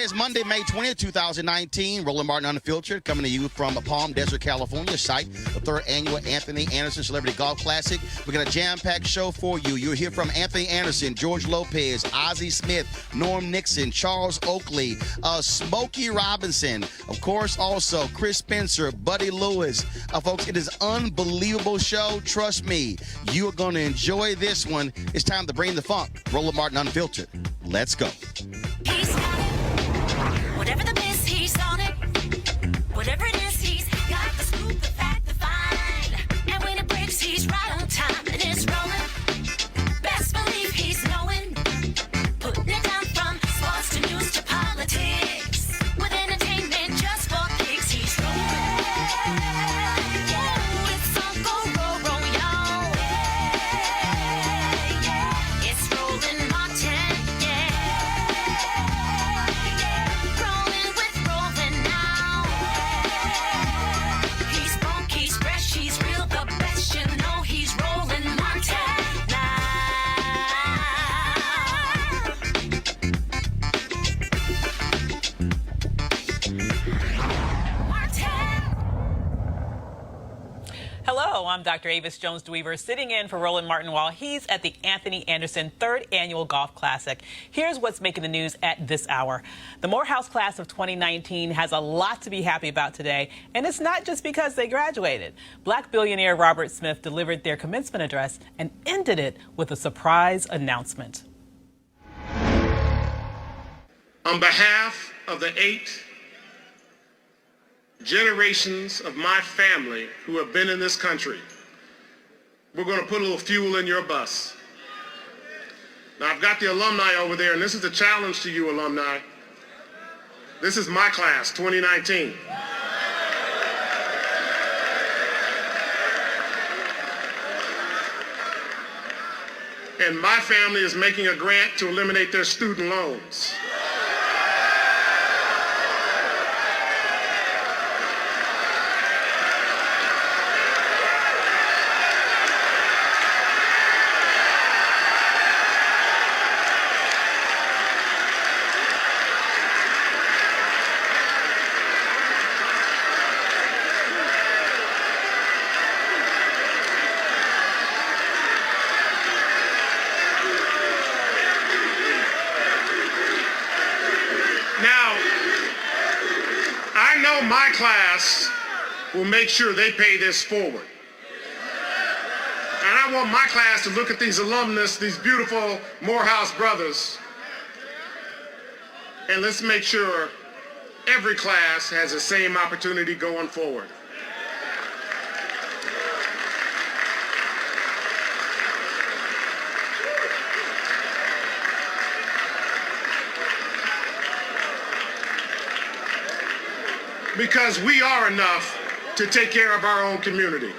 it's Monday, May 20th, 2019. Roland Martin Unfiltered, coming to you from Palm Desert, California, site the third annual Anthony Anderson Celebrity Golf Classic. We got a jam-packed show for you. You'll hear from Anthony Anderson, George Lopez, Ozzie Smith, Norm Nixon, Charles Oakley, Smokey Robinson, of course, also Chris Spencer, Buddy Lewis. Folks, it is an unbelievable show. Trust me, you are going to enjoy this one. It's time to bring the funk. Roland Martin Unfiltered. Let's go. He's got it. Whatever the miss, he's on it. Whatever it is, he's got the scoop, the fact, the find. And when it breaks, he's right on time and it's rolling. Best believe he's knowing. Putting it down from sports to news to politics. With entertainment just for kicks, he's rolling. Yeah, it's Uncle Roro, y'all. Yeah, it's Roland Martin. Rolling with Roland now. He's funky, he's fresh, he's real, the best. You know he's Roland Martin now. Hello, I'm Dr. Avis Jones-DeWeaver, sitting in for Roland Martin while he's at the Anthony Anderson third annual Golf Classic. Here's what's making the news at this hour. The Morehouse class of 2019 has a lot to be happy about today, and it's not just because they graduated. Black billionaire Robert Smith delivered their commencement address and ended it with a surprise announcement. On behalf of the 8 generations of my family who have been in this country, we're going to put a little fuel in your bus. Now, I've got the alumni over there, and this is a challenge to you alumni. This is my class, 2019. And my family is making a grant to eliminate their student loans. My class will make sure they pay this forward. And I want my class to look at these alumnus, these beautiful Morehouse brothers, and let's make sure every class has the same opportunity going forward. Because we are enough to take care of our own community.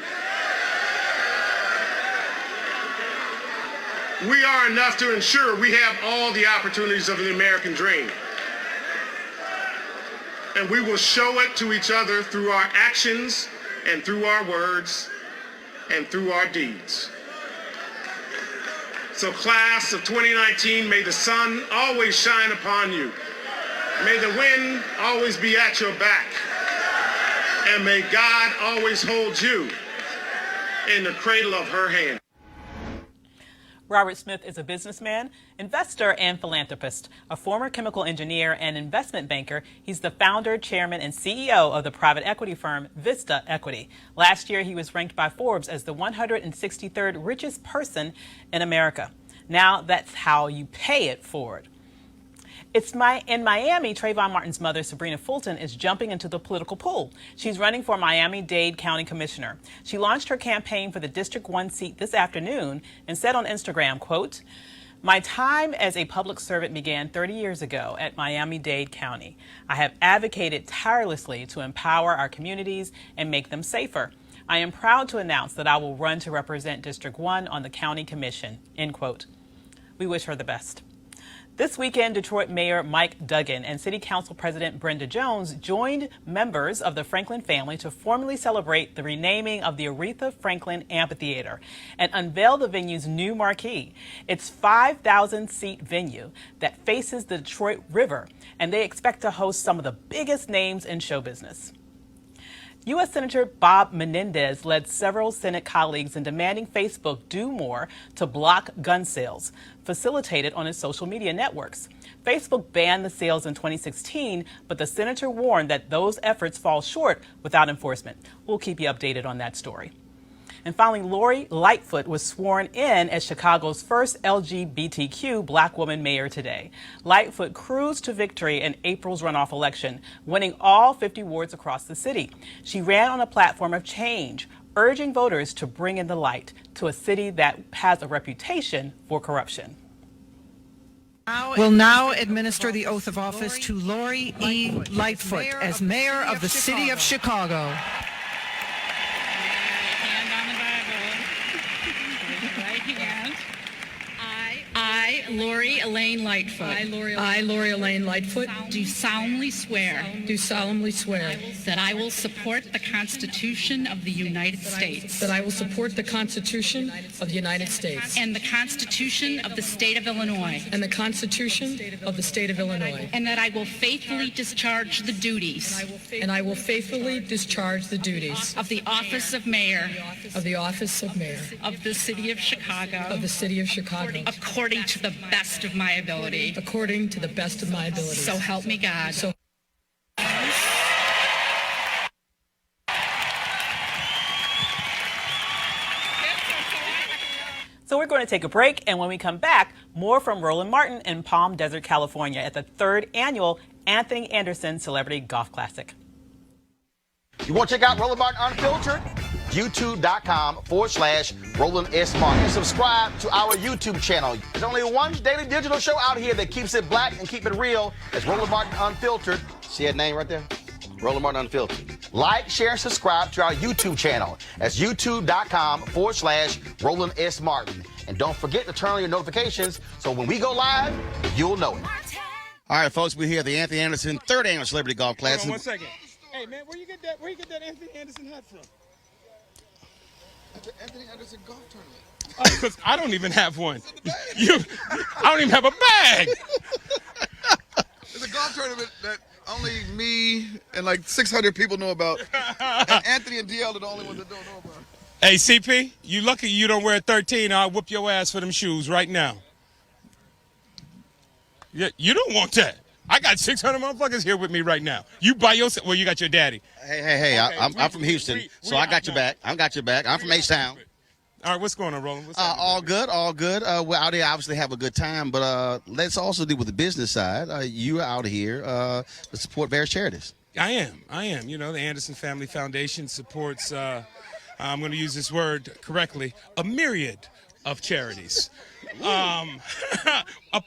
We are enough to ensure we have all the opportunities of the American dream. And we will show it to each other through our actions and through our words and through our deeds. So class of 2019, may the sun always shine upon you. May the wind always be at your back. And may God always hold you in the cradle of her hand. Robert Smith is a businessman, investor, and philanthropist. A former chemical engineer and investment banker, he's the founder, chairman, and CEO of the private equity firm Vista Equity. Last year, he was ranked by Forbes as the 163rd richest person in America. Now that's how you pay it forward. In Miami, Trayvon Martin's mother, Sabrina Fulton, is jumping into the political pool. She's running for Miami-Dade County Commissioner. She launched her campaign for the District 1 seat this afternoon and said on Instagram, quote, "My time as a public servant began 30 years ago at Miami-Dade County. I have advocated tirelessly to empower our communities and make them safer. I am proud to announce that I will run to represent District 1 on the County Commission," end quote. We wish her the best. This weekend, Detroit Mayor Mike Duggan and City Council President Brenda Jones joined members of the Franklin family to formally celebrate the renaming of the Aretha Franklin Amphitheater and unveil the venue's new marquee. It's a 5,000-seat venue that faces the Detroit River, and they expect to host some of the biggest names in show business. U.S. Senator Bob Menendez led several Senate colleagues in demanding Facebook do more to block gun sales, facilitated on its social media networks. Facebook banned the sales in 2016, but the senator warned that those efforts fall short without enforcement. We'll keep you updated on that story. And finally, Lori Lightfoot was sworn in as Chicago's first LGBTQ black woman mayor today. Lightfoot cruised to victory in April's runoff election, winning all 50 wards across the city. She ran on a platform of change, urging voters to bring in the light to a city that has a reputation for corruption. Will now administer the oath of office to Lori E. Lightfoot as mayor of the city of Chicago. I, Lori Elaine Lightfoot. I, Lori Elaine Lightfoot. Do solemnly swear. That I will support the Constitution of the United States. I will support the Constitution of the United States. And the Constitution of the State of Illinois. And the Constitution of the State of Illinois. And that I will faithfully discharge the duties. And I will faithfully discharge the duties. Of the office of mayor. Of the office of mayor. Of the city of Chicago. Of the city of Chicago. According to the best of my ability. According to the best of my ability. So help me God. So we're going to take a break, and when we come back, more from Roland Martin in Palm Desert, California at the 3rd annual Anthony Anderson Celebrity Golf Classic. You want to check out Roland Martin Unfiltered? YouTube.com/Roland S. Martin. Subscribe to our YouTube channel. There's only one daily digital show out here that keeps it black and keep it real. It's Roland Martin Unfiltered. See that name right there? Roland Martin Unfiltered. Like, share, and subscribe to our YouTube channel. That's YouTube.com/Roland S. Martin. And don't forget to turn on your notifications so when we go live, you'll know it. All right, folks, we're here at the Anthony Anderson 3rd Annual Celebrity Golf Classic. Hold on 1 second. Hey, man, where you get that Anthony Anderson hat from? The Anthony Anderson golf tournament. Because I don't even have one. I don't even have a bag. It's a golf tournament that only me and like 600 people know about. And Anthony and DL are the only ones that don't know about it. Hey, CP, you lucky you don't wear 13. I'll whoop your ass for them shoes right now. Yeah, you don't want that. I got 600 motherfuckers here with me right now. You by yourself. Well, you got your daddy. Hey, okay, I'm from Houston, so I got your back. I'm from H-Town. All right, what's going on, Roland? All good. We're out here obviously have a good time, but let's also deal with the business side. You are out here to support various charities. I am. You know, the Anderson Family Foundation supports, I'm going to use this word correctly, a myriad of charities. A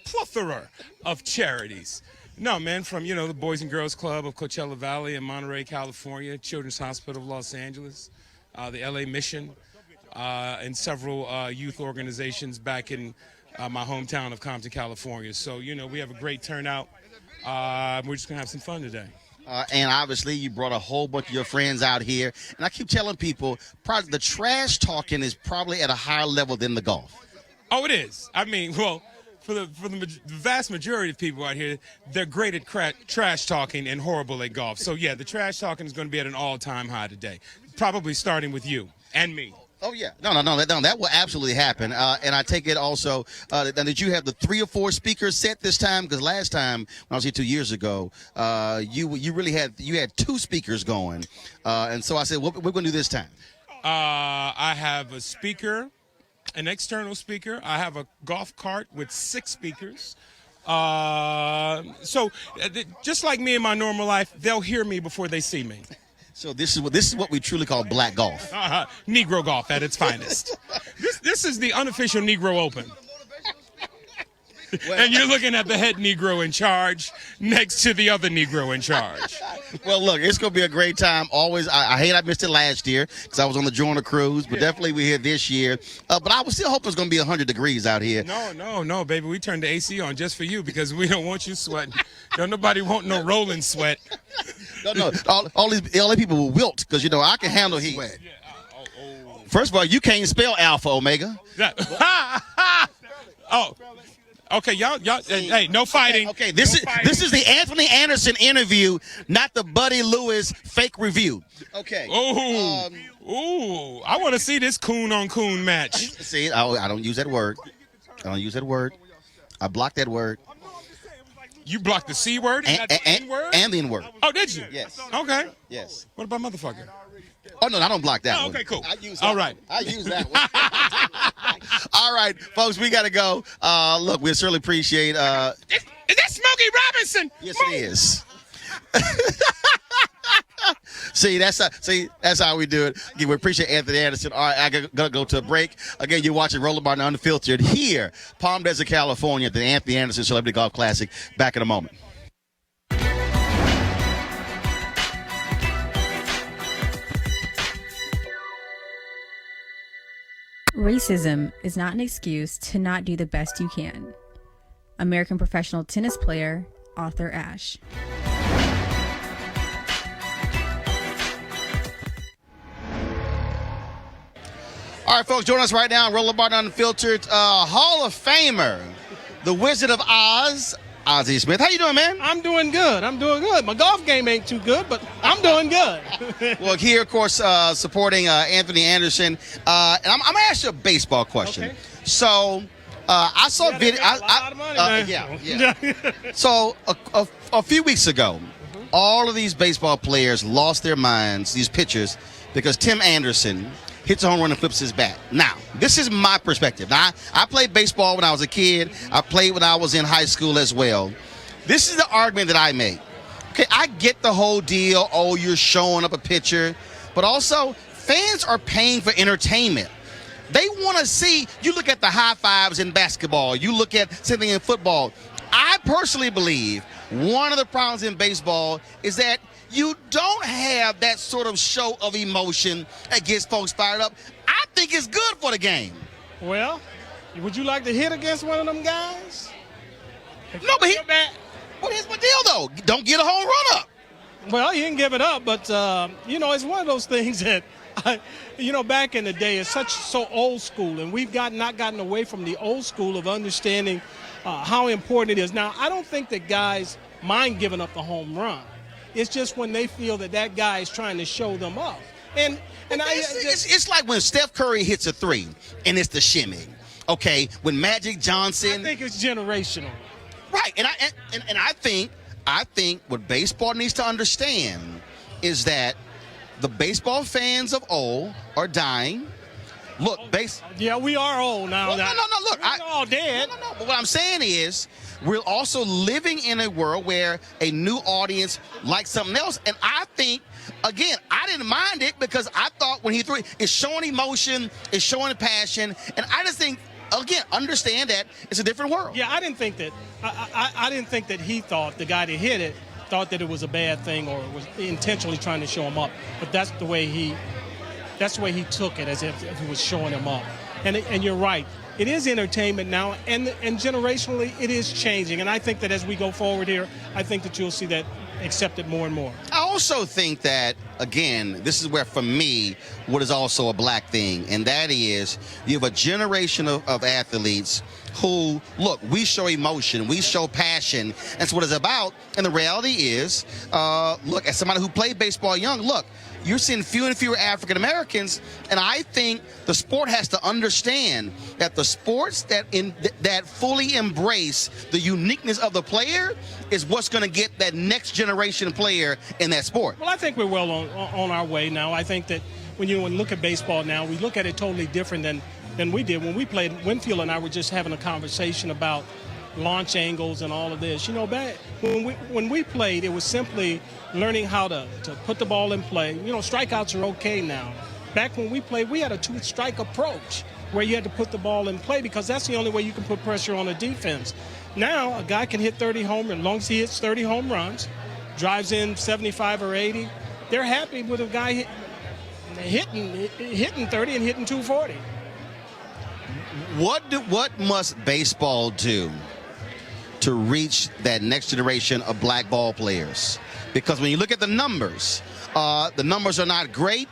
plethora of charities. No, man, from, the Boys and Girls Club of Coachella Valley in Monterey, California, Children's Hospital of Los Angeles, the LA Mission, and several youth organizations back in my hometown of Compton, California. So, we have a great turnout. We're just going to have some fun today. And obviously, you brought a whole bunch of your friends out here. And I keep telling people, probably the trash talking is probably at a higher level than the golf. Oh, it is. I mean, well, for the vast majority of people out here, they're great at trash talking and horrible at golf. So, yeah, the trash talking is going to be at an all-time high today, probably starting with you and me. Oh, yeah. No, that will absolutely happen. And I take it also that you have the 3 or 4 speakers set this time, because last time when I was here 2 years ago, you really had 2 speakers going. And so I said, what we're going to do this time? I have a speaker, an external speaker. I have a golf cart with 6 speakers. So just like me in my normal life, they'll hear me before they see me. So this is what we truly call black golf. Negro golf at its finest. This is the unofficial Negro Open. And you're looking at the head Negro in charge next to the other Negro in charge. Well, look, it's going to be a great time. Always, I hate I missed it last year because I was on the Joiner Cruise, but definitely we're here this year. But I was still hoping it's going to be 100 degrees out here. No, baby. We turned the AC on just for you because we don't want you sweating. Don't nobody want no Roland sweat. No. All these LA people will wilt because, you know, I can handle heat. First of all, you can't spell Alpha Omega. Oh. Okay, y'all. Hey, no fighting. Okay, this is the Anthony Anderson interview, not the Buddy Lewis fake review. Okay. Ooh, I want to see this coon on coon match. See, I don't use that word. I block that word. You blocked the C word and the N word? And the N word. Oh, did you? Yes. Okay. Yes. What about motherfucker? Oh, no, I don't block that one. Okay, cool. I use All right. I use that one. All right, folks, we got to go. Look, we certainly appreciate. Is that Smokey Robinson? Yes, it is. See, that's how we do it. Again, we appreciate Anthony Anderson. All right, I'm going to go to a break. Again, you're watching Roland Martin Unfiltered here, Palm Desert, California, at the Anthony Anderson Celebrity Golf Classic. Back in a moment. Racism is not an excuse to not do the best you can. American professional tennis player Arthur Ashe. All right, folks, join us right now on Roland Martin Unfiltered. Hall of Famer, the Wizard of Oz, Ozzie Smith. How you doing, man? I'm doing good. My golf game ain't too good, but I'm doing good. Well, here, of course, supporting Anthony Anderson. And I'm going to ask you a baseball question. Okay. So, I saw a video. Yeah. So, a few weeks ago, all of these baseball players lost their minds, these pitchers, because Tim Anderson hits a home run and flips his bat. Now, this is my perspective. Now, I played baseball when I was a kid. I played when I was in high school as well. This is the argument that I make. Okay, I get the whole deal. Oh, you're showing up a pitcher. But also, fans are paying for entertainment. They want to see, you look at the high fives in basketball. You look at something in football. I personally believe one of the problems in baseball is that you don't have that sort of show of emotion that gets folks fired up. I think it's good for the game. Well, would you like to hit against one of them guys? No, but here's my deal, though. Don't get a home run up. Well, you can give it up, but, it's one of those things that, back in the day, it's so old school, and we've not gotten away from the old school of understanding how important it is. Now, I don't think that guys mind giving up the home run. It's just when they feel that guy is trying to show them up. And it's like when Steph Curry hits a three, and it's the shimmy. Okay, when Magic Johnson. I think it's generational. Right, and I think what baseball needs to understand is that the baseball fans of old are dying. Look, Yeah, we are old now. Well, no. Look, we're all dead. No. But what I'm saying is, we're also living in a world where a new audience likes something else. And I think, again, I didn't mind it because I thought when he threw it, it's showing emotion, it's showing passion. And I just think, again, understand that it's a different world. Yeah, I didn't think that. I didn't think that he thought, the guy that hit it, thought that it was a bad thing or was intentionally trying to show him up. But that's the way he took it, as if he was showing him up. And you're right. It is entertainment now, and generationally, it is changing. And I think that as we go forward here, I think that you'll see that accepted more and more. I also think that, again, this is where, for me, what is also a black thing, and that is you have a generation of athletes who, look, we show emotion, we show passion. That's what it's about. And the reality is, look, as somebody who played baseball young, look, you're seeing fewer and fewer African Americans, and I think the sport has to understand that the sports that fully embrace the uniqueness of the player is what's going to get that next generation player in that sport. Well, I think we're well on our way now. I think that when you look at baseball now, we look at it totally different than we did when we played. Winfield and I were just having a conversation about launch angles and all of this. Back when we played, it was simply learning how to put the ball in play. Strikeouts are okay now. Back when we played, we had a two-strike approach. where you had to put the ball in play because that's the only way you can put pressure on a defense. Now, a guy can hit 30 home runs, as long as he hits 30 home runs, drives in 75 or 80. They're happy with a guy hitting 30 and hitting 240. What must baseball do to reach that next generation of black ball players? Because when you look at the numbers are not great.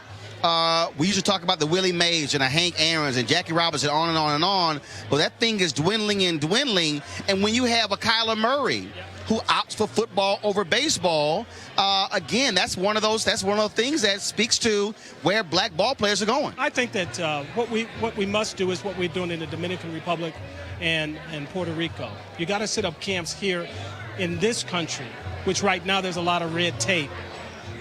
We used to talk about the Willie Mays and the Hank Aaron's and Jackie Robinson, on and on and on. But that thing is dwindling and dwindling. And when you have a Kyler Murray who opts for football over baseball, again, that's one of those things that speaks to where black ball players are going. I think that what we must do is what we're doing in the Dominican Republic and Puerto Rico. You got to set up camps here in this country, which right now there's a lot of red tape.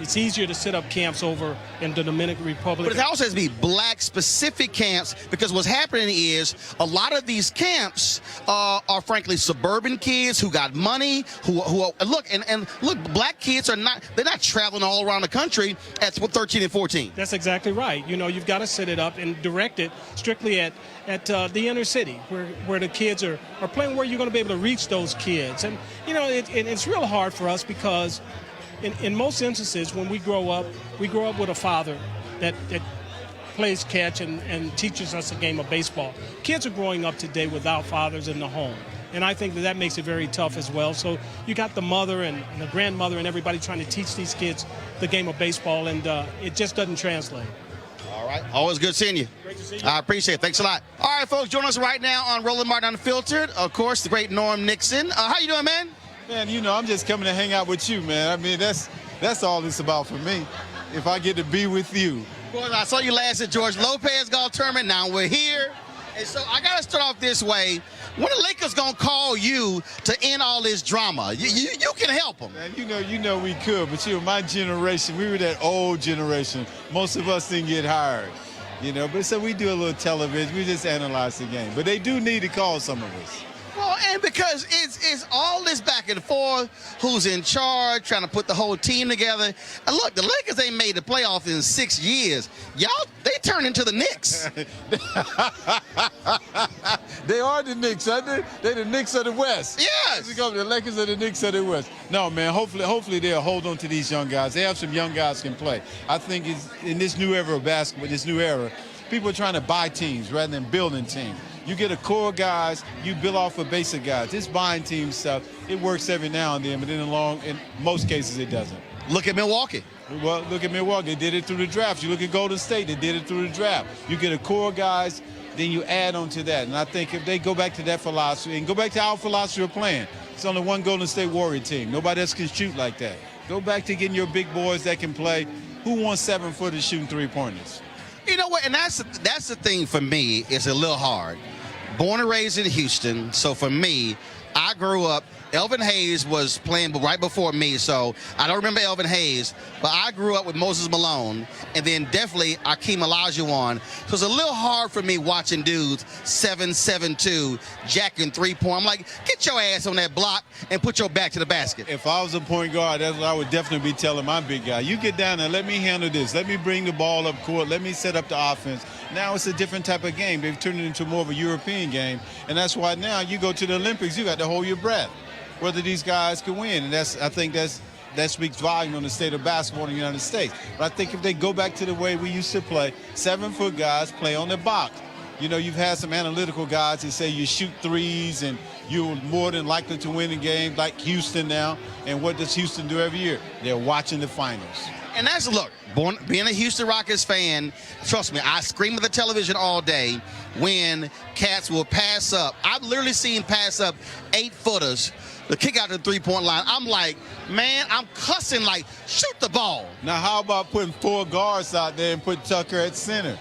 It's easier to set up camps over in the Dominican Republic. But it also has to be black-specific camps, because what's happening is a lot of these camps are frankly suburban kids who got money, who look, black kids they're not traveling all around the country at 13 and 14. That's exactly right. You know, you've got to set it up and direct it strictly at the inner city where the kids are playing, where you're going to be able to reach those kids. And, you know, it's real hard for us because in most instances, when we grow up with a father that plays catch and teaches us a game of baseball. Kids are growing up today without fathers in the home. And I think that makes it very tough as well. So you got the mother and the grandmother and everybody trying to teach these kids the game of baseball, and it just doesn't translate. All right. Always good seeing you. Great to see you. I appreciate it. Thanks a lot. All right, folks, join us right now on Roland Martin Unfiltered. Of course, the great Norm Nixon. How you doing, man? Man, you know, I'm just coming to hang out with you, man. I mean, that's all it's about for me, if I get to be with you. Well, I saw you last at George Lopez Golf Tournament. Now we're here. And so I got to start off this way. When the Lakers going to call you to end all this drama? You can help them. Man, you know we could, but you know, my generation, we were that old generation. Most of us didn't get hired, you know. But so we do a little television. We just analyze the game. But they do need to call some of us. Well, and because it's all this back and forth, who's in charge, trying to put the whole team together. And look, the Lakers ain't made the playoffs in 6 years. Y'all, they turned into the Knicks. They are the Knicks, aren't they? They're the Knicks of the West. Yes. The Lakers are the Knicks of the West. No, man, hopefully they'll hold on to these young guys. They have some young guys who can play. I think in this new era of basketball, this new era, people are trying to buy teams rather than building teams. You get a core of guys, you build off a base of guys. This buying team stuff, it works every now and then, but in most cases it doesn't. Look at Milwaukee. Well, look at Milwaukee. They did it through the draft. You look at Golden State. They did it through the draft. You get a core of guys, then you add on to that. And I think if they go back to that philosophy and go back to our philosophy of playing, it's only one Golden State Warrior team. Nobody else can shoot like that. Go back to getting your big boys that can play. Who wants 7-footers shooting three-pointers? You know what? And that's the thing for me. It's a little hard. Born and raised in Houston, so for me, I grew up. Elvin Hayes was playing right before me, so I don't remember Elvin Hayes, but I grew up with Moses Malone, and then definitely Akeem Olajuwon. So it's a little hard for me watching dudes 7'2", jacking three-point. I'm like, get your ass on that block and put your back to the basket. If I was a point guard, that's what I would definitely be telling my big guy. You get down there, let me handle this. Let me bring the ball up court. Let me set up the offense. Now it's a different type of game. They've turned it into more of a European game, and that's why now you go to the Olympics, you got to hold your breath whether these guys can win. And I think that speaks volume on the state of basketball in the United States. But I think if they go back to the way we used to play, 7-foot guys play on the box. You know, you've had some analytical guys that say you shoot threes and you're more than likely to win a game, like Houston now. And what does Houston do every year? They're watching the finals. And that's, look, being a Houston Rockets fan, trust me, I scream at the television all day when cats will pass up. I've literally seen pass up 8-footers, the kick out to the three-point line. I'm like, man, I'm cussing like, shoot the ball. Now, how about putting 4 guards out there and put Tucker at center?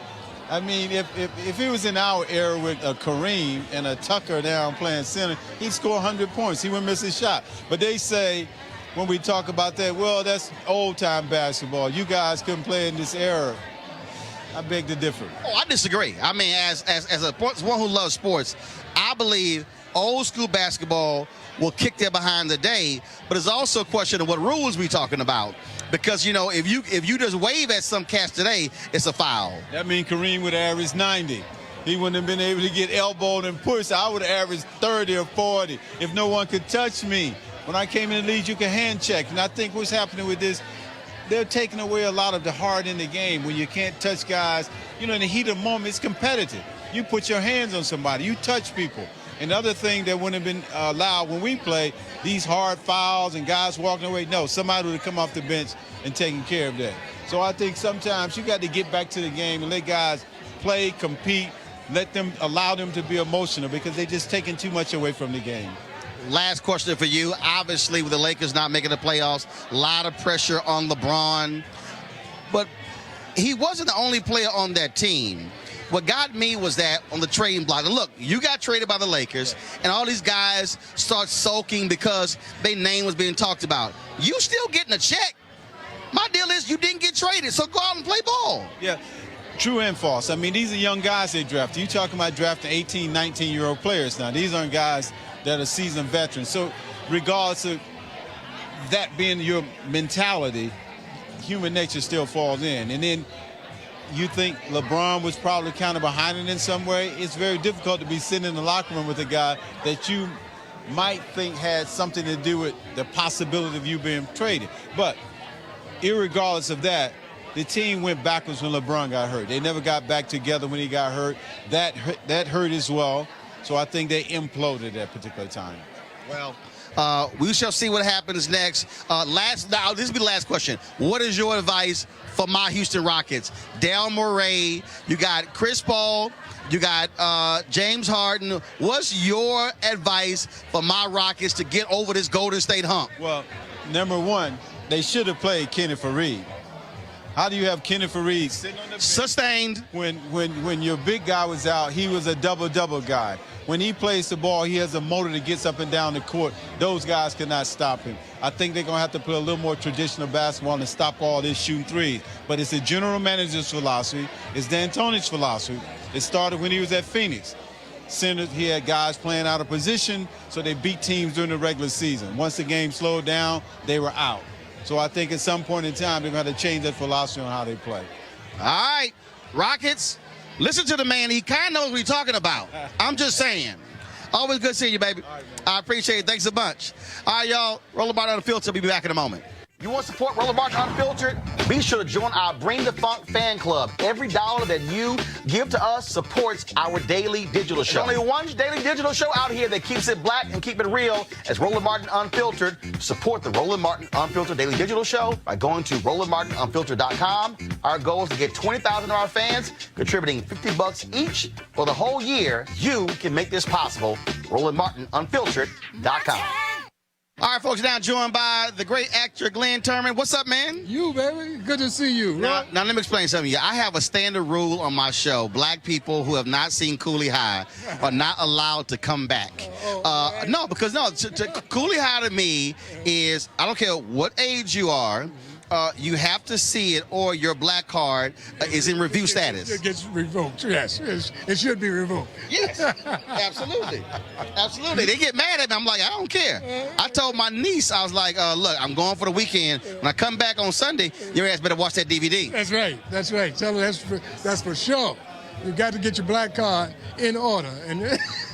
I mean, if it was in our era with a Kareem and a Tucker down playing center, he'd score 100 points. He wouldn't miss a shot. But they say, when we talk about that, well, that's old-time basketball. You guys couldn't play in this era. I beg to differ. Oh, I disagree. I mean, as one who loves sports, I believe old-school basketball will kick their behind today, but it's also a question of what rules we talking about. Because, you know, if you just wave at some cats today, it's a foul. That means Kareem would average 90. he wouldn't have been able to get elbowed and pushed. I would have averaged 30 or 40 if no one could touch me. When I came in the league, you could hand check. And I think what's happening with this, they're taking away a lot of the heart in the game when you can't touch guys. You know, in the heat of the moment, it's competitive. You put your hands on somebody. You touch people. And the other thing that wouldn't have been allowed when we play, these hard fouls and guys walking away, no, somebody would have come off the bench and taken care of that. So I think sometimes you got to get back to the game and let guys play, compete, allow them to be emotional because they're just taking too much away from the game. Last question for you. Obviously, with the Lakers not making the playoffs, a lot of pressure on LeBron. But he wasn't the only player on that team. What got me was that on the trading block, and look, you got traded by the Lakers, and all these guys start sulking because their name was being talked about. You still getting a check. My deal is you didn't get traded, so go out and play ball. Yeah, true and false. I mean, these are young guys they drafted. You're talking about drafting 18, 19-year-old players now. These aren't guys that are seasoned veterans. So regardless of that being your mentality, human nature still falls in. And then you think LeBron was probably kind of behind it in some way. It's very difficult to be sitting in the locker room with a guy that you might think had something to do with the possibility of you being traded. But irregardless of that, the team went backwards when LeBron got hurt. They never got back together when he got hurt. That hurt as well. So I think they imploded at that particular time. Well, we shall see what happens next. This will be the last question. What is your advice for my Houston Rockets? Daryl Morey, you got Chris Paul, you got James Harden. What's your advice for my Rockets to get over this Golden State hump? Well, number one, they should have played Kenny Fareed. How do you have Kenny Fareed sitting on the bench? Sustained. When your big guy was out, he was a double-double guy. When he plays the ball, he has a motor that gets up and down the court. Those guys cannot stop him. I think they're going to have to play a little more traditional basketball and stop all this shooting threes. But it's the general manager's philosophy. It's D'Antoni's philosophy. It started when he was at Phoenix. Centers, he had guys playing out of position, so they beat teams during the regular season. Once the game slowed down, they were out. So I think at some point in time, they're going to have to change that philosophy on how they play. All right, Rockets, listen to the man. He kind of knows what he's talking about. I'm just saying. Always good seeing you, baby. Right, I appreciate it. Thanks a bunch. All right, y'all. Roland Martin Unfiltered. We'll be back in a moment. You want to support Roland Martin Unfiltered? Be sure to join our Bring the Funk fan club. Every dollar that you give to us supports our daily digital show. There's only one daily digital show out here that keeps it black and keep it real as Roland Martin Unfiltered. Support the Roland Martin Unfiltered daily digital show by going to RolandMartinUnfiltered.com. Our goal is to get 20,000 of our fans contributing $50 each for the whole year. You can make this possible. RolandMartinUnfiltered.com. All right, folks, now joined by the great actor Glenn Turman. What's up, man? You, baby. Good to see you. Now, let me explain something to you. I have a standard rule on my show. Black people who have not seen Cooley High are not allowed to come back. No, because Cooley High to me is, I don't care what age you are, you have to see it or your black card is in review status. It gets revoked, yes. It should be revoked. Yes, absolutely. Absolutely. They get mad at me. I'm like, I don't care. I told my niece, I was like, look, I'm going for the weekend. When I come back on Sunday, your ass better watch that DVD. That's right. That's right. Tell her that's for sure. You got to get your black card in order. And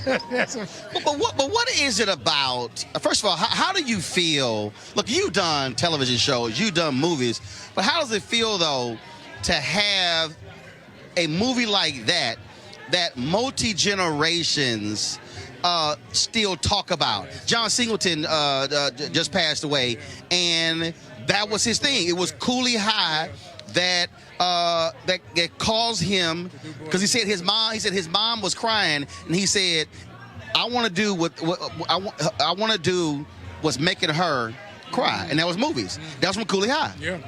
but what is it about? First of all, how do you feel? Look, you've done television shows, you've done movies, but how does it feel though to have a movie like that multi-generations still talk about? John Singleton just passed away, and that was his thing. It was Cooley High that caused him, because he said his mom was crying, and he said, I want to do what I want to do what's making her cry, and that was movies. That was from Cooley High. Yeah.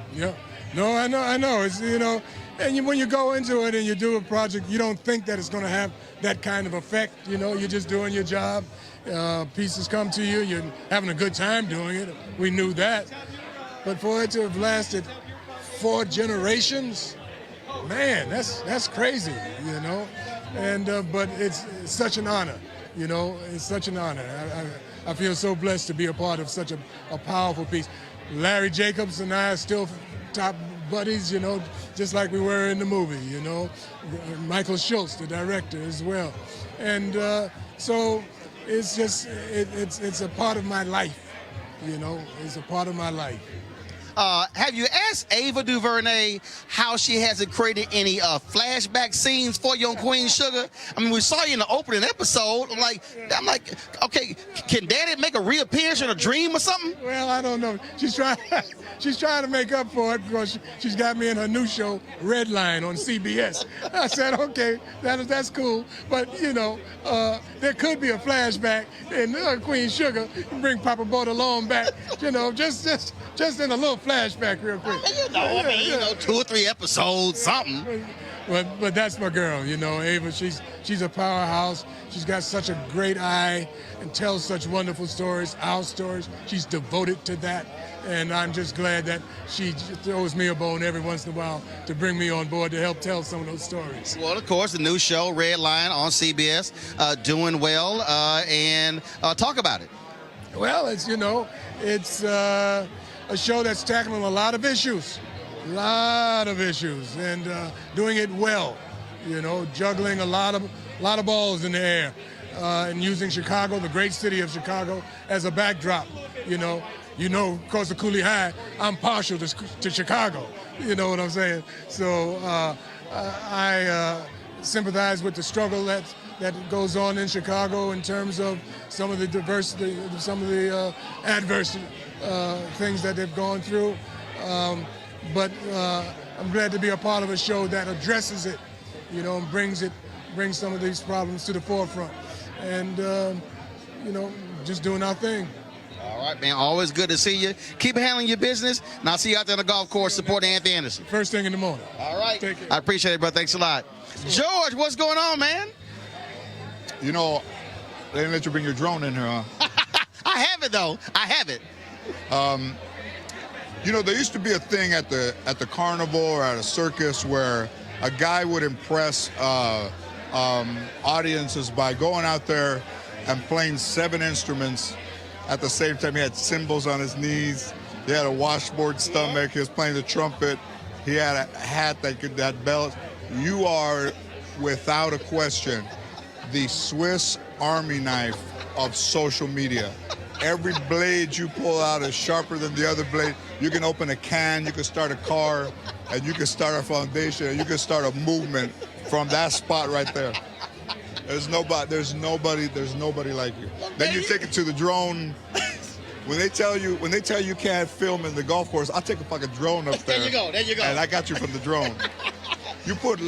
No, I know. It's, and when you go into it and you do a project, you don't think that it's going to have that kind of effect. You're just doing your job. Pieces come to you. You're having a good time doing it. We knew that. But for it to have lasted 4 generations, man, that's crazy, And but it's such an honor, It's such an honor. I feel so blessed to be a part of such a powerful piece. Larry Jacobs and I are still top buddies, just like we were in the movie, Michael Schultz, the director, as well. And so it's just, it's a part of my life, it's a part of my life. Have you asked Ava DuVernay how she hasn't created any flashback scenes for you on Queen Sugar? I mean, we saw you in the opening episode. I'm like, okay, can Daddy make a reappearance in a dream or something? Well, I don't know. She's trying to make up for it because she's got me in her new show, Red Line, on CBS. I said, okay, that's cool. But, there could be a flashback in Queen Sugar. Bring Papa Bordelon back, just in a little flashback real quick. 2 or 3 episodes, something. But that's my girl, Ava. She's a powerhouse. She's got such a great eye and tells such wonderful stories, our stories. She's devoted to that. And I'm just glad that she throws me a bone every once in a while to bring me on board to help tell some of those stories. Well, of course, the new show, Red Line, on CBS, doing well, and talk about it. Well, it's a show that's tackling a lot of issues, and doing it well, juggling a lot of balls in the air, and using Chicago, the great city of Chicago, as a backdrop, of course, at Cooley High, I'm partial to Chicago, you know what I'm saying? So I sympathize with the struggle that goes on in Chicago in terms of some of the diversity, some of the adverse things that they've gone through. But I'm glad to be a part of a show that addresses it, and brings some of these problems to the forefront. And, just doing our thing. All right, man. Always good to see you. Keep handling your business, and I'll see you out there on the golf course supporting Anthony Anderson. First thing in the morning. All right. Take care. I appreciate it, brother. Thanks a lot. George, what's going on, man? They didn't let you bring your drone in here, huh? I have it, though. I have it. There used to be a thing at the carnival or at a circus where a guy would impress audiences by going out there and playing 7 instruments at the same time. He had cymbals on his knees. He had a washboard stomach. He was playing the trumpet. He had a hat that belt. You are, without a question, the Swiss Army knife of social media. Every blade you pull out is sharper than the other blade. You can open a can, you can start a car, and you can start a foundation, and you can start a movement from that spot right there. There's nobody like you. Then you take it to the drone. When they tell you you can't film in the golf course, I'll take a fucking drone up there. There you go. And I got you from the drone. You put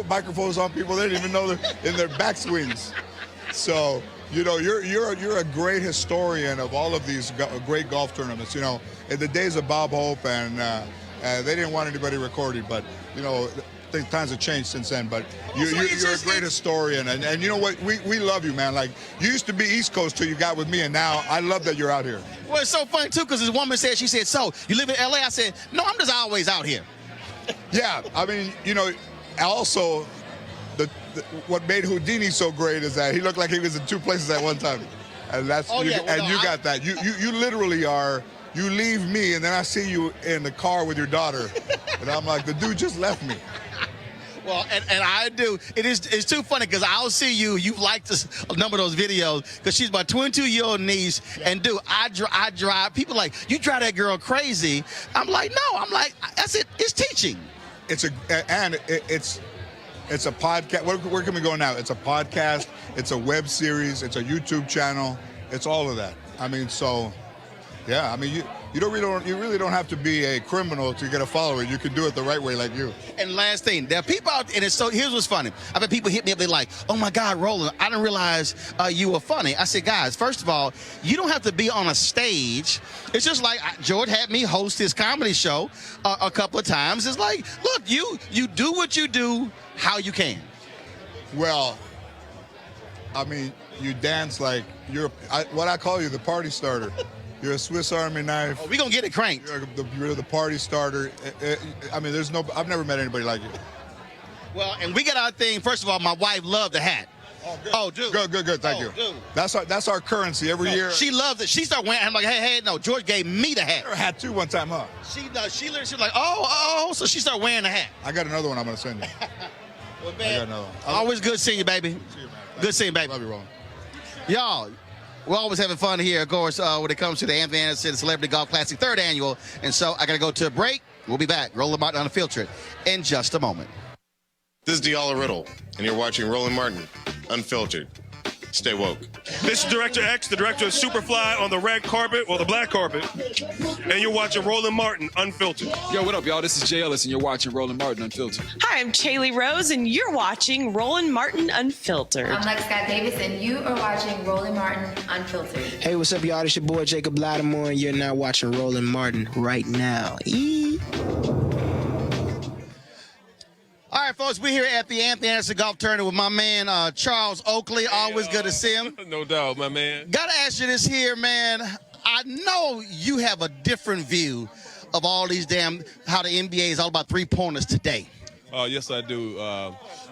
microphones on people, they didn't even know they're in their backswings. So, you're a great historian of all of these great golf tournaments. In the days of Bob Hope, and they didn't want anybody recording, but times have changed since then. But you're a great historian, and you know what? We love you, man. Like, you used to be East Coast till you got with me, and now I love that you're out here. Well, it's so funny too, because this woman said, so you live in LA? I said, no, I'm just always out here. Yeah, I mean, also what made Houdini so great is that he looked like he was in 2 places at one time, and that's you got that. You literally are. You leave me, and then I see you in the car with your daughter, and I'm like, the dude just left me. Well, and I do. It's too funny because I'll see you. You've liked a number of those videos because she's my 22-year-old niece. Yeah. And dude, I drive. People like, you drive that girl crazy. I'm like, no. I'm like, that's it. It's teaching. It's a podcast. Where can we go now? It's a podcast. It's a web series. It's a YouTube channel. It's all of that. I mean, so yeah. I mean, you really don't have to be a criminal to get a follower. You can do it the right way, like you. And last thing, there are people out, and here's what's funny. I've had people hit me up. They're like, "Oh my God, Roland, I didn't realize you were funny." I said, guys, first of all, you don't have to be on a stage. It's just like George had me host his comedy show a couple of times. It's like, look, you do what you do, how you can. Well, I mean, you dance like what I call you, the party starter. You're a Swiss Army knife. Oh, we gonna get it cranked. You're the party starter. I mean, I've never met anybody like you. Well, and we got our thing. First of all, my wife loved the hat. Oh, dude. Good. Thank you. Dude. That's our currency every year. She loves it. She started wearing. I'm like, hey, no. George gave me the hat. I had 2 one time, huh? She literally was like, oh. So she started wearing the hat. I got another one I'm gonna send you. Well, I man, got another one. always good seeing you, baby. See you, man. Good seeing you, baby. Love you, Roland. Y'all, we're always having fun here, of course, when it comes to the Anthony Anderson Celebrity Golf Classic 3rd Annual. And so I got to go to a break. We'll be back. Roland Martin Unfiltered in just a moment. This is Diala Riddle, and you're watching Roland Martin Unfiltered. Stay woke. This is Director X, the director of Superfly on the red carpet, or the black carpet, and you're watching Roland Martin Unfiltered. Yo, what up, y'all? This is Jay Ellis, and you're watching Roland Martin Unfiltered. Hi, I'm Chaley Rose, and you're watching Roland Martin Unfiltered. I'm Lex Scott Davis, and you are watching Roland Martin Unfiltered. Hey, what's up, y'all? It's your boy Jacob Lattimore, and you're now watching Roland Martin right now. All right, folks, we're here at the Anthony Anderson Golf Tournament with my man, Charles Oakley. Always good to see him. No doubt, my man. Got to ask you this here, man. I know you have a different view of all these how the NBA is all about three-pointers today. Yes, I do.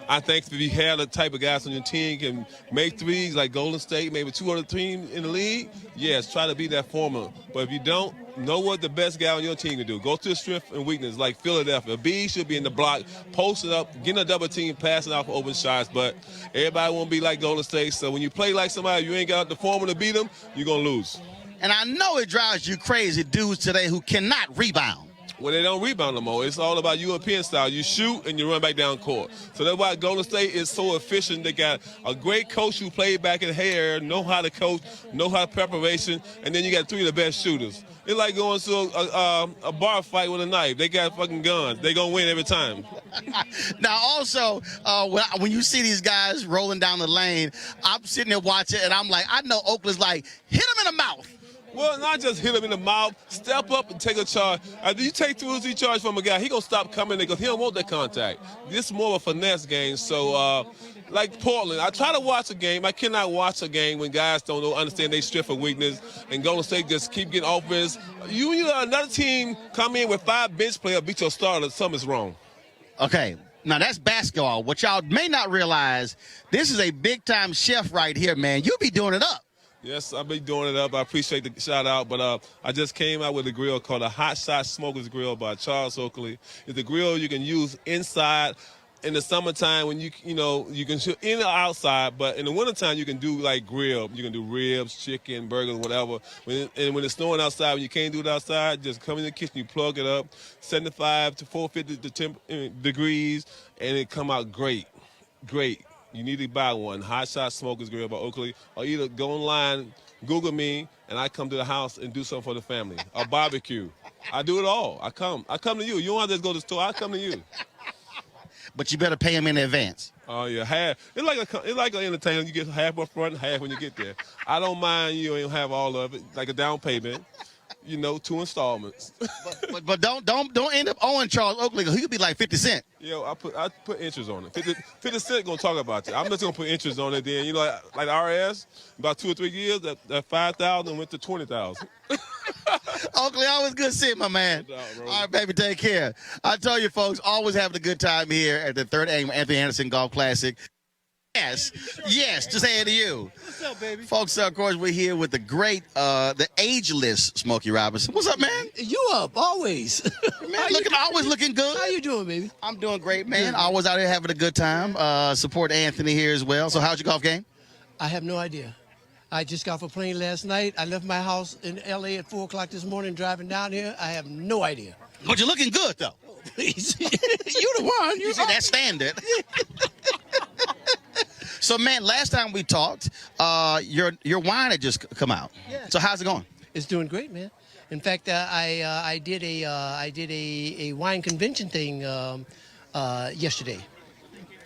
I think if you have the type of guys on your team can make threes like Golden State, maybe 2 other teams in the league, yes, try to be that formula. But if you don't, know what the best guy on your team can do. Go to the strength and weakness like Philadelphia. B should be in the block, posted up, getting a double team, passing out for open shots. But everybody won't be like Golden State. So when you play like somebody, you ain't got the formula to beat them, you're going to lose. And I know it drives you crazy, dudes today who cannot rebound. Well, they don't rebound no more. It's all about European style. You shoot and you run back down court. So that's why Golden State is so efficient. They got a great coach who played back in Hair, know how to coach, know how to preparation, and then you got 3 of the best shooters. It's like going to a bar fight with a knife. They got fucking guns. They gonna win every time. Now, also, when you see these guys rolling down the lane, I'm sitting there watching, and I'm like, I know Oakland's like, hit him in the mouth. Well, not just hit him in the mouth, step up and take a charge. After you take 2 or 3 charges from a guy, he going to stop coming because he don't want that contact. This is more of a finesse game. So, like Portland, I try to watch a game. I cannot watch a game when guys don't understand their strength or weakness, and Golden State just keep getting offense. You another team come in with 5 bench players, beat your starter, something's wrong. Okay. Now, that's basketball. What y'all may not realize, this is a big-time chef right here, man. You be doing it up. Yes, I'll be doing it up. I appreciate the shout out, but I just came out with a grill called a Hot Shot Smokers Grill by Charles Oakley. It's a grill you can use inside in the summertime when you can shoot in or outside, but in the wintertime you can do like grill. You can do ribs, chicken, burgers, whatever. When it's snowing outside, when you can't do it outside, just come in the kitchen, you plug it up, 75 to 450 degrees, and it come out great. Great. You need to buy one. Hot Shot Smokers Grill by Oakley. Or either go online, Google me, and I come to the house and do something for the family. A barbecue. I do it all. I come to you. You don't have to just go to the store. I come to you. But you better pay him in advance. Oh, yeah. Half. It's like an entertainment. You get half up front and half when you get there. I don't mind you don't have all of it, like a down payment. 2 installments. but don't end up owing Charles Oakley. He could be like 50 Cent. Yo, I put interest on it. 50 Cent gonna talk about you. I'm just gonna put interest on it. Then like RS, about 2 or 3 years, that 5,000 went to 20,000. Oakley, always good seeing my man. No doubt, all right, baby, take care. I tell you, folks, always having a good time here at the 3rd Annual Anthony Anderson Golf Classic. Yes, just saying to you. What's up, baby? Folks, of course, we're here with the great, the ageless Smokey Robinson. What's up, man? You up, always. Man, always looking good. How you doing, baby? I'm doing great, man. Always out here having a good time. Support Anthony here as well. So how's your golf game? I have no idea. I just got off a plane last night. I left my house in L.A. at 4 o'clock this morning, driving down here. I have no idea. But you're looking good, though. Oh, please. You the one. You see, that's standard. So, man, last time we talked, your wine had just come out. Yeah. So how's it going? It's doing great, man. In fact, I did a wine convention thing yesterday.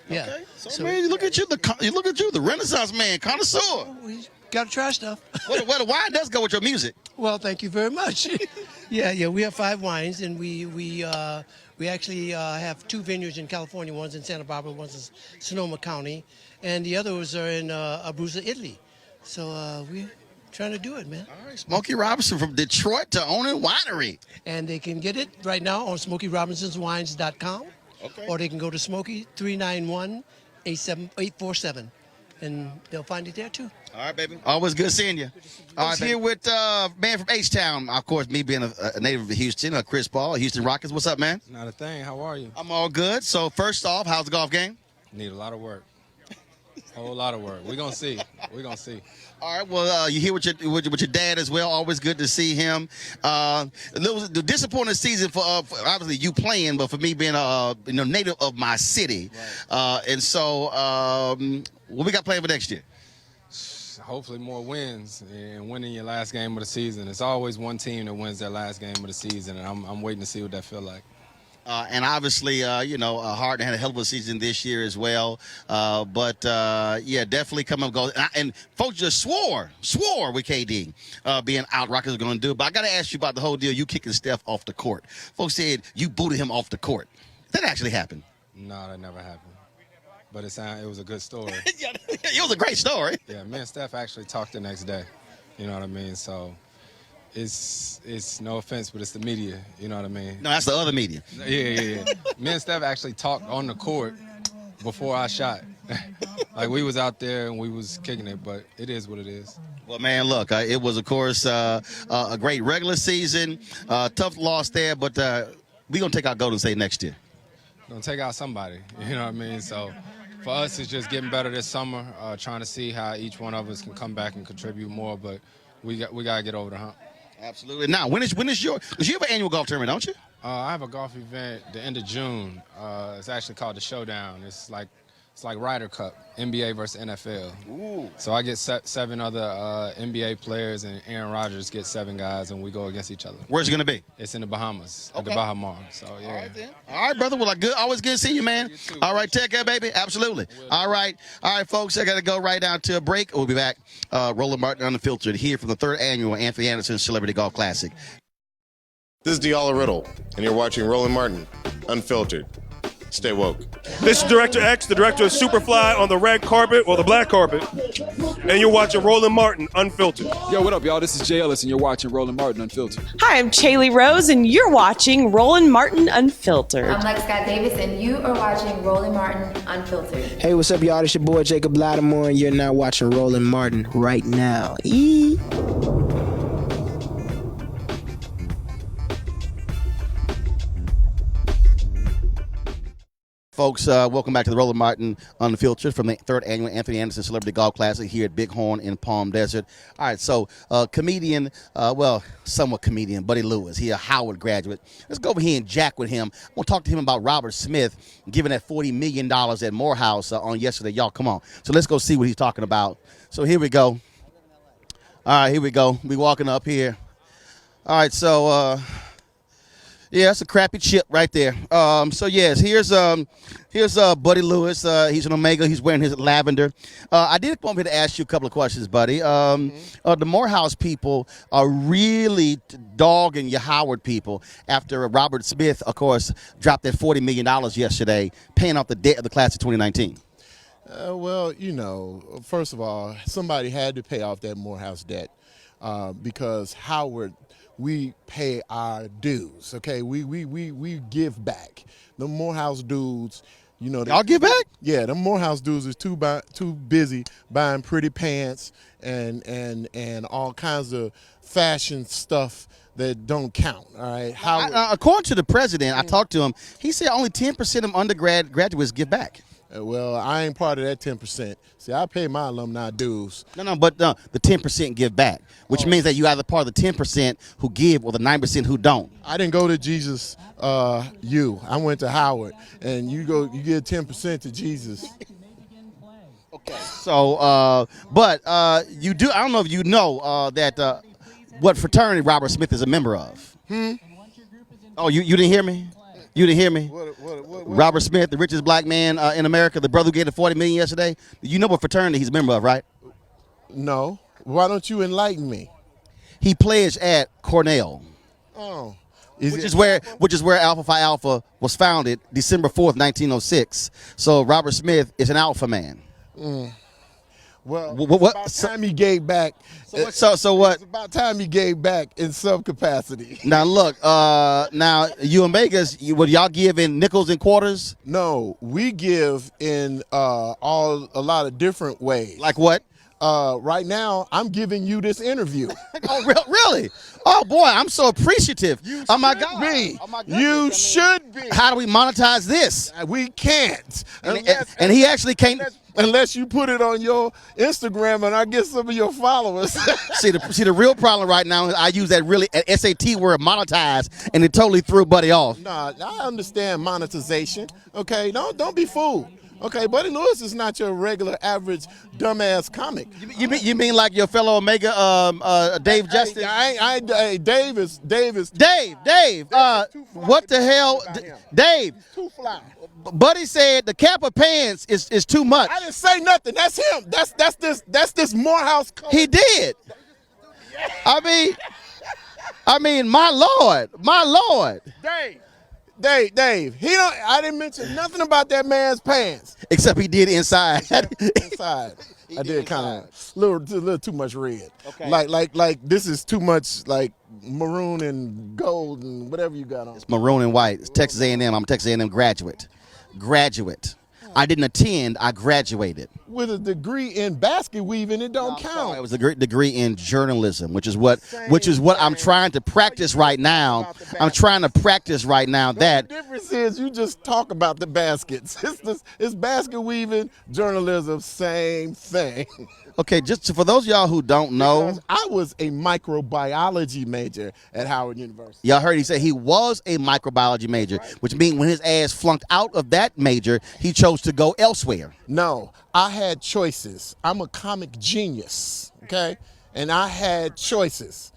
Yeah. Okay. So man, look at you, the Renaissance man, connoisseur. We gotta try stuff. Well, the wine does go with your music. Well, thank you very much. Yeah. We have 5 wines, and we actually have 2 vineyards in California. One's in Santa Barbara, one's in Sonoma County, and the others are in Abruzzo, Italy. So we're trying to do it, man. All right, Smokey Robinson from Detroit to owning winery. And they can get it right now on SmokeyRobinsonsWines.com. Okay. Or they can go to Smokey 391-847. and they'll find it there too. All right, baby. Always good seeing you. All right, here with man from H-Town. Of course, me being a native of Houston, Chris Paul, Houston Rockets. What's up, man? Not a thing. How are you? I'm all good. So first off, how's the golf game? Need a lot of work. A whole lot of work. We're going to see. We're going to see. All right. Well, you here with your dad as well. Always good to see him. It was the disappointing season for obviously you playing, but for me being native of my city, and so what we got planned for next year? Hopefully more wins and winning your last game of the season. It's always one team that wins their last game of the season, and I'm waiting to see what that feel like. And obviously, Harden had a hell of a season this year as well. But definitely come up goes. And folks just swore with KD being out. Rockets are going to do it. But I got to ask you about the whole deal. You kicking Steph off the court. Folks said you booted him off the court. That actually happened. No, that never happened. But it was a good story. It was a great story. Yeah, me and Steph actually talked the next day. You know what I mean? So it's no offense, but it's the media. You know what I mean? No, that's the other media. Yeah. Me and Steph actually talked on the court before I shot. Like we was out there and we was kicking it, but it is what it is. Well, man, look, it was, of course, a great regular season. Tough loss there, but we're going to take out Golden State next year. Going to take out somebody. You know what I mean? So for us, it's just getting better this summer, trying to see how each one of us can come back and contribute more, but we got to get over the hump. Absolutely. Now, when is you have an annual golf tournament, don't you? I have a golf event the end of June. It's actually called the Showdown. It's like Ryder Cup, NBA versus NFL. Ooh. So I get 7 other NBA players, and Aaron Rodgers gets 7 guys, and we go against each other. Where's it going to be? It's in the Bahamas, at the Bahamas. So, yeah. All right, then. All right, brother. Well, always good to see you, man. You too. All right, take care, baby. Absolutely. All right, folks, I got to go right down to a break. We'll be back. Roland Martin Unfiltered here from the 3rd annual Anthony Anderson Celebrity Golf Classic. This is Diala Riddle, and you're watching Roland Martin Unfiltered. Stay woke. This is Director X, the director of Superfly on the red carpet or the black carpet. And you're watching Roland Martin Unfiltered. Yo, what up, y'all? This is Jay Ellis, and you're watching Roland Martin Unfiltered. Hi, I'm Chaley Rose, and you're watching Roland Martin Unfiltered. I'm Lex Scott Davis, and you are watching Roland Martin Unfiltered. Hey, what's up, y'all? It's your boy Jacob Lattimore, and you're now watching Roland Martin right now. Folks, welcome back to the Roland Martin Unfiltered from the 3rd annual Anthony Anderson Celebrity Golf Classic here at Bighorn in Palm Desert. All right, so comedian, somewhat comedian, Buddy Lewis. He a Howard graduate. Let's go over here and jack with him. I want to talk to him about Robert Smith giving that $40 million at Morehouse on yesterday. Y'all, come on. So let's go see what he's talking about. So here we go. All right, here we go. We walking up here. All right, so... yeah, that's a crappy chip right there. So yes, here's Buddy Lewis. He's an Omega. He's wearing his lavender. I did want me to ask you a couple of questions, Buddy. The Morehouse people are really dogging your Howard people after Robert Smith, of course, dropped that $40 million yesterday, paying off the debt of the class of 2019. Well, first of all, somebody had to pay off that Morehouse debt because Howard. We pay our dues, okay? We give back. The Morehouse dudes, y'all give back? Yeah, the Morehouse dudes is too busy buying pretty pants and all kinds of fashion stuff that don't count. All right. According to the president, I talked to him. He said only 10% of undergraduates give back. Well, I ain't part of that 10%. See, I pay my alumni dues. But the 10% give back, which means that you either part of the 10% who give or the 9% who don't. I didn't go to Jesus U. I went to Howard, and you give 10% to Jesus. Okay. So, you do. I don't know if you know that what fraternity Robert Smith is a member of. Oh, you didn't hear me? You didn't hear me? What? Robert Smith, the richest black man in America, the brother who gave the $40 million yesterday. You know what fraternity he's a member of, right? No. Why don't you enlighten me? He pledged at Cornell. Oh. Which is where Alpha Phi Alpha was founded, December 4th, 1906. So Robert Smith is an alpha man. Well, What? it's about time he gave back. So what? It's about time he gave back in some capacity. Now look, now you Omegas, would y'all give in nickels and quarters? No, we give in a lot of different ways. Like what? Right now, I'm giving you this interview. Oh, really? Oh boy, I'm so appreciative. Oh my God. Oh my goodness, you should be. How do we monetize this? We can't. And he actually can't. Unless you put it on your Instagram and I get some of your followers. see the real problem right now is I use that really SAT word monetize, and it totally threw Buddy off. Nah, I understand monetization. Okay, don't be fooled. Okay, Buddy Lewis is not your regular average dumbass comic. You mean like your fellow Omega Dave Justice? Hey, Dave is. Dave. What the hell, Dave? Too fly. Buddy said the Kappa pants is too much. I didn't say nothing. That's him. That's this Morehouse color. He did. I mean, my Lord. Dave. I didn't mention nothing about that man's pants. Except he did inside. Inside. I did kind of a little too much red. Okay. Like this is too much like maroon and gold and whatever you got on. It's maroon and white. It's Texas A&M. I'm a Texas A&M graduate. I didn't attend. I graduated. With a degree in basket weaving, it don't count. It was a great degree in journalism, which is what I'm trying to practice right now. I'm trying to practice right now that. The difference is you just talk about the baskets. It's basket weaving, journalism, same thing. Okay, just for those of y'all who don't know. Because I was a microbiology major at Howard University. Y'all heard he say he was a microbiology major, which means when his ass flunked out of that major, he chose to go elsewhere. No, I had choices. I'm a comic genius, okay? And I had choices.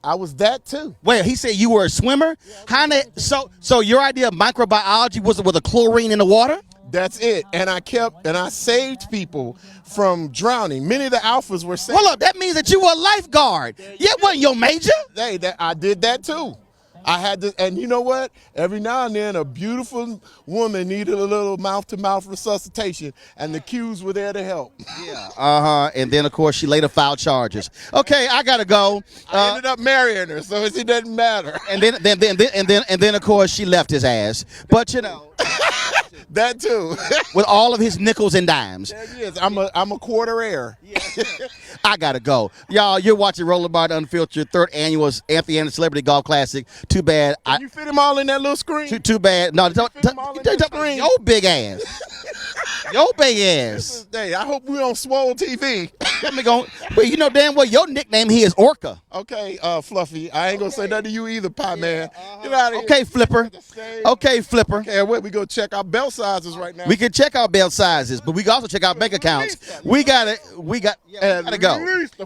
I was that too. Wait, he said you were a swimmer? So your idea of microbiology was with a chlorine in the water? That's it. And I saved people from drowning. Many of the alphas were saved. Hold up, that means that you were a lifeguard. Yeah, wasn't your major? Hey, I did that too. I had to, and you know what? Every now and then, a beautiful woman needed a little mouth-to-mouth resuscitation, and the Qs were there to help. Yeah. And then of course she later filed charges. Okay, I gotta go. I ended up marrying her, so it doesn't matter. And then of course she left his ass. But you know. That too. With all of his nickels and dimes. There he is. I'm a quarter heir. I gotta go. Y'all, you're watching Roland Martin Unfiltered, 3rd annual Anthony Anderson Celebrity Golf Classic. Too bad. Can you fit them all in that little screen? Too bad. No, don't your big ass. Your big ass. Hey, I hope we on Swole TV. Well, you know damn well your nickname here is Orca. Okay, Fluffy. I ain't gonna say nothing to you either, Pie Man. Get out of here. Okay, Flipper. Okay, Flipper. Okay, wait, we go check our belt sizes right now. We can check our belt sizes, but we can also check our bank accounts. We gotta go.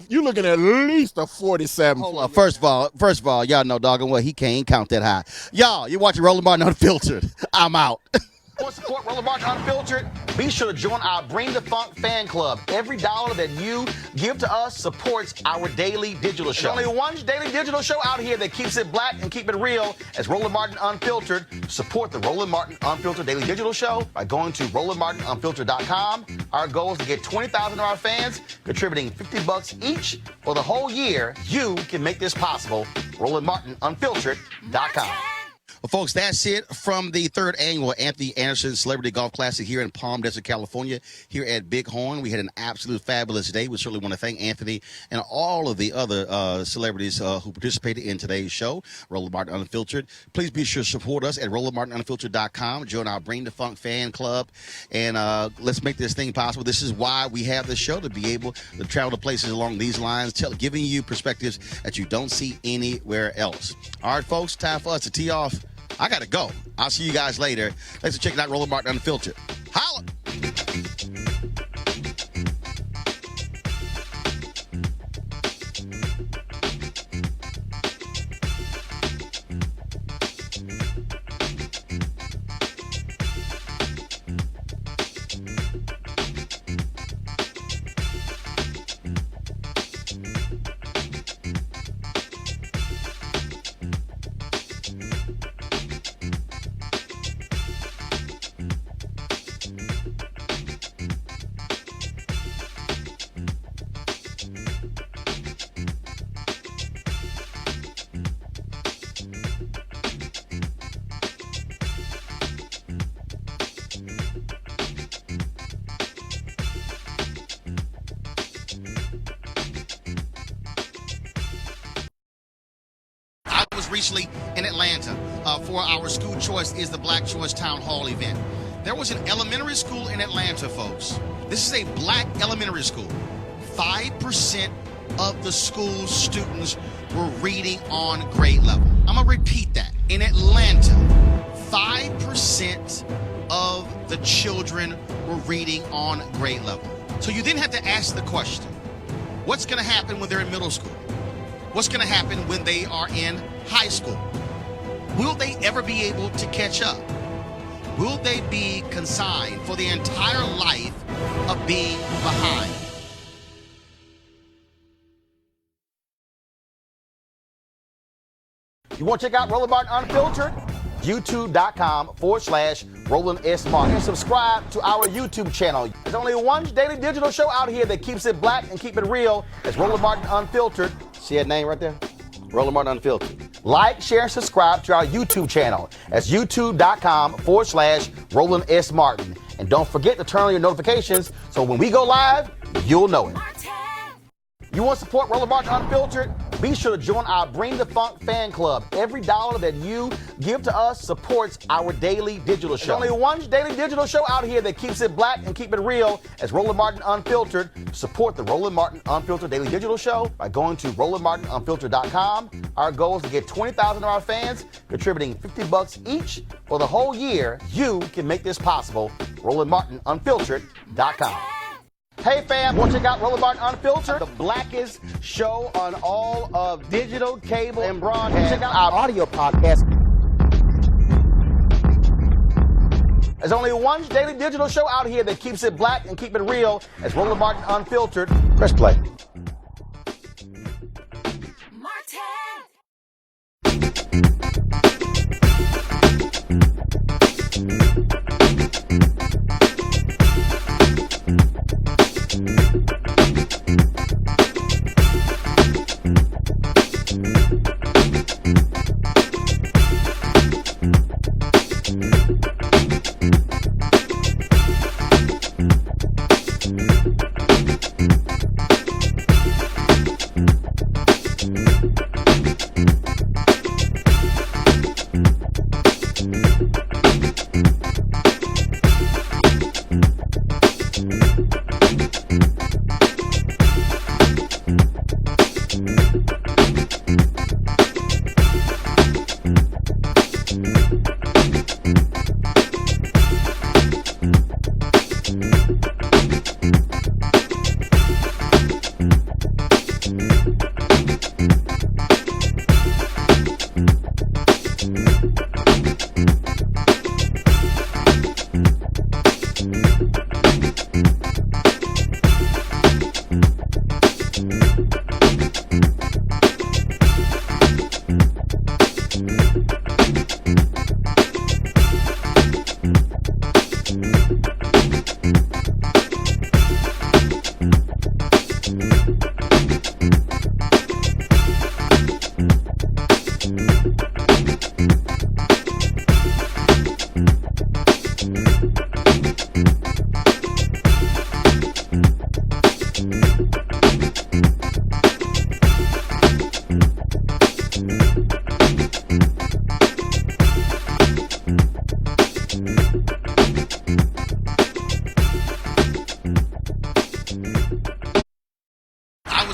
You looking at least a 47. Hold up. First of all, y'all know doggone well he can't count that high. Y'all, you're watching Roland Martin Unfiltered. I'm out. Want to support Roland Martin Unfiltered? Be sure to join our Bring the Funk fan club. Every dollar that you give to us supports our daily digital show. There's only one daily digital show out here that keeps it black and keep it real as Roland Martin Unfiltered. Support the Roland Martin Unfiltered daily digital show by going to RolandMartinUnfiltered.com. Our goal is to get 20,000 of our fans contributing $50 each for the whole year. You can make this possible. RolandMartinUnfiltered.com. Well, folks, that's it from the 3rd annual Anthony Anderson Celebrity Golf Classic here in Palm Desert, California, here at Bighorn. We had an absolute fabulous day. We certainly want to thank Anthony and all of the other celebrities who participated in today's show, Roland Martin Unfiltered. Please be sure to support us at RolandMartinUnfiltered.com. Join our Bring the Funk fan club, and let's make this thing possible. This is why we have this show, to be able to travel to places along these lines, giving you perspectives that you don't see anywhere else. All right, folks, time for us to tee off. I gotta go. I'll see you guys later. Thanks for checking out Roland Martin Unfiltered. Holla! recently in Atlanta for our School Choice is the Black Choice Town Hall event. There was an elementary school in Atlanta, folks. This is a black elementary school. 5% of the school's students were reading on grade level. I'm going to repeat that. In Atlanta, 5% of the children were reading on grade level. So you then have to ask the question, what's going to happen when they're in middle school? What's going to happen when they are in high school? Will they ever be able to catch up? Will they be consigned for the entire life of being behind? You want to check out Roland Martin Unfiltered? YouTube.com/Roland S. Martin. And subscribe to our YouTube channel. There's only one daily digital show out here that keeps it black and keep it real. It's Roland Martin Unfiltered. See that name right there? Roland Martin Unfiltered. Like, share, and subscribe to our YouTube channel. That's YouTube.com/Roland S. Martin. And don't forget to turn on your notifications so when we go live, you'll know it. You want to support Roland Martin Unfiltered? Be sure to join our Bring the Funk fan club. Every dollar that you give to us supports our daily digital show. There's only one daily digital show out here that keeps it black and keep it real. It's Roland Martin Unfiltered. Support the Roland Martin Unfiltered daily digital show by going to RolandMartinUnfiltered.com. Our goal is to get 20,000 of our fans contributing $50 each for the whole year. You can make this possible. RolandMartinUnfiltered.com. Hey fam, want to check out Roland Martin Unfiltered? The blackest show on all of digital, cable, and broadcast. Check out our audio podcast. There's only one daily digital show out here that keeps it black and keep it real. It's Roland Martin Unfiltered. Press play.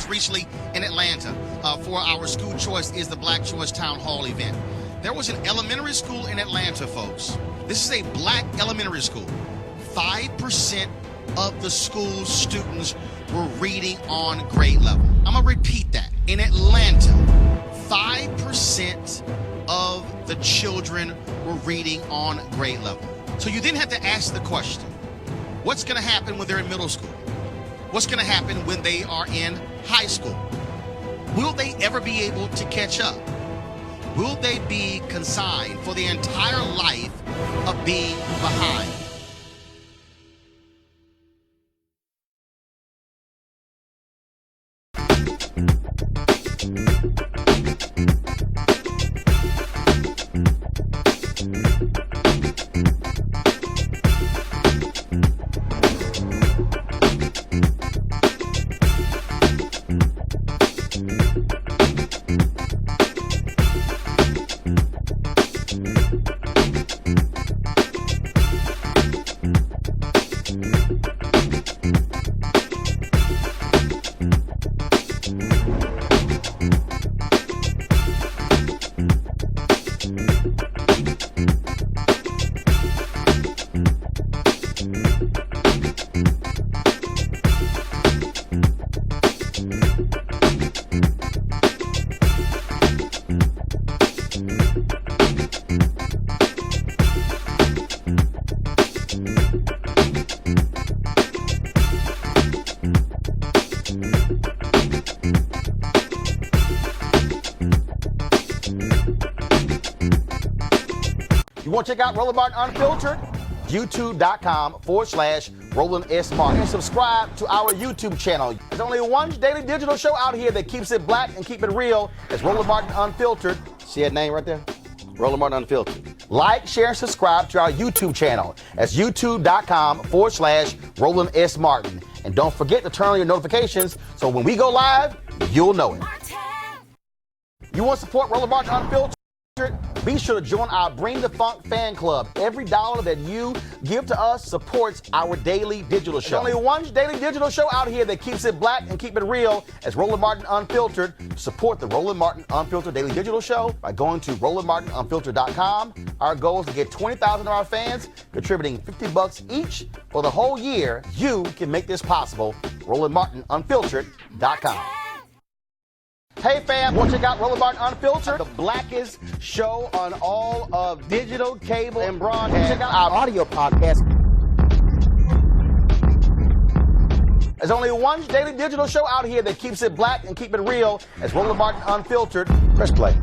Recently in Atlanta for our School Choice is the Black Choice Town Hall event. There was an elementary school in Atlanta, folks. This is a black elementary school. 5% of the school's students were reading on grade level. I'm going to repeat that. In Atlanta, 5% of the children were reading on grade level. So you then have to ask the question, what's going to happen when they're in middle school? What's going to happen when they are in high school? Will they ever be able to catch up? Will they be consigned for the entire life of being behind? Want to check out Roland Martin Unfiltered? YouTube.com/Roland S. Martin. And subscribe to our YouTube channel. There's only one daily digital show out here that keeps it black and keep it real. It's Roland Martin Unfiltered. See that name right there? Roland Martin Unfiltered. Like, share, and subscribe to our YouTube channel. That's YouTube.com/Roland S. Martin. And don't forget to turn on your notifications so when we go live, you'll know it. You want to support Roland Martin Unfiltered? Be sure to join our Bring the Funk fan club. Every dollar that you give to us supports our daily digital show. There's only one daily digital show out here that keeps it black and keep it real. It's Roland Martin Unfiltered. Support the Roland Martin Unfiltered daily digital show by going to RolandMartinUnfiltered.com. Our goal is to get 20,000 of our fans contributing $50 each for the whole year. You can make this possible. RolandMartinUnfiltered.com. Hey fam, want to check out Roland Martin Unfiltered, the blackest show on all of digital, cable, and broadcast. Check out our audio podcast. There's only one daily digital show out here that keeps it black and keep it real. It's Roland Martin Unfiltered. Press play.